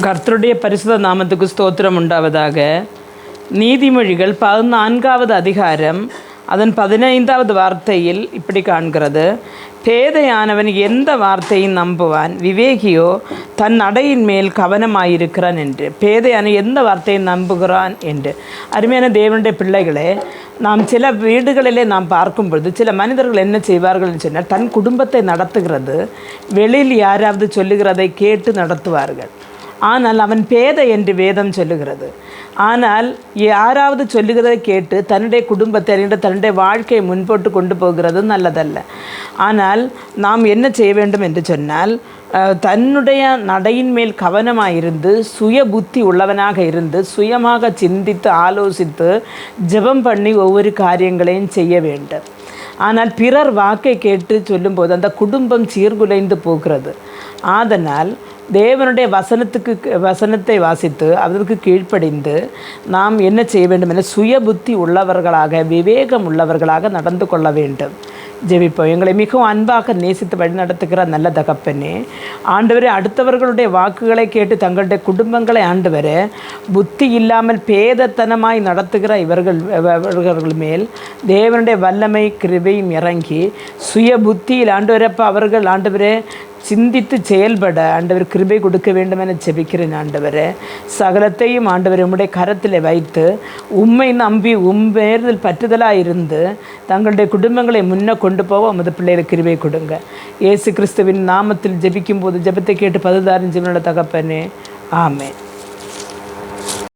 கர்த்தருடைய பரிசுத்த நாமத்துக்கு ஸ்தோத்திரம் உண்டாவதாக. நீதிமொழிகள் 14வது அதிகாரம் அதன் 15வது வார்த்தையில் இப்படி காண்கிறது: பேதையானவன் எந்த வார்த்தையும் நம்புவான், விவேகியோ தன் நடையின் மேல் கவனமாயிருக்கிறான் என்று. பேதையான எந்த வார்த்தையை நம்புகிறான் என்று. அருமையான தேவனுடைய பிள்ளைகளே, நாம் சில வீடுகளிலே நாம் பார்க்கும் பொழுது சில மனிதர்கள் என்ன செய்வார்கள் சொன்னால், தன் குடும்பத்தை நடத்துகிறது வெளியில் யாராவது சொல்லுகிறதை கேட்டு நடத்துவார்கள். ஆனால் அவன் பேதை என்று வேதம் சொல்லுகிறது. ஆனால் யாராவது சொல்லுகிறதை கேட்டு தன்னுடைய குடும்பத்தை தன்னுடைய வாழ்க்கையை முன்போட்டு கொண்டு போகிறது நல்லதல்ல. ஆனால் நாம் என்ன செய்ய வேண்டும் என்று சொன்னால், தன்னுடைய நடையின் மேல் கவனமாயிருந்து சுய புத்தி உள்ளவனாக இருந்து சுயமாக சிந்தித்து ஆலோசித்து ஜெபம் பண்ணி ஒவ்வொரு காரியங்களையும் செய்ய வேண்டும். ஆனால் பிறர் வாக்கை கேட்டு சொல்லும்போது அந்த குடும்பம் சீர்குலைந்து போகிறது. ஆதனால் தேவனுடைய வசனத்தை வாசித்து அதற்கு கீழ்ப்படிந்து நாம் என்ன செய்ய வேண்டும் என சுய புத்தி உள்ளவர்களாக விவேகம் உள்ளவர்களாக நடந்து கொள்ள வேண்டும். ஜெபிப்போம். எங்களை மிகவும் அன்பாக நேசித்து வழிநடத்துகிற நல்ல தகப்பனே, ஆண்டவரே, அடுத்தவர்களுடைய வாக்குகளை கேட்டு தங்களுடைய குடும்பங்களை ஆண்டவரே புத்தி இல்லாமல் பேதத்தனமாய் நடத்துகிற இவர்கள் மேல் தேவனுடைய வல்லமை கிருபையும் இறங்கி சுய புத்தியில் ஆண்டவரப்பா அவர்கள் ஆண்டவரே சிந்தித்து செயல்பட ஆண்டவர் கிருபை கொடுக்க வேண்டும் என ஜெபிக்கிறேன். ஆண்டவரே, சகலத்தையும் ஆண்டவர் உம்முடைய கரத்தில் வைத்து உம்மை நம்பி பேரில் பற்றுதலாக இருந்து தங்களுடைய குடும்பங்களை முன்னே கொண்டு போக உமது பிள்ளைகளுக்கு கிருபை கொடுங்க. இயேசு கிறிஸ்துவின் நாமத்தில் ஜெபிக்கும் போது ஜெபத்தை கேட்டு பதிதாரின் ஜீவனோட தகப்பனே, ஆமென்.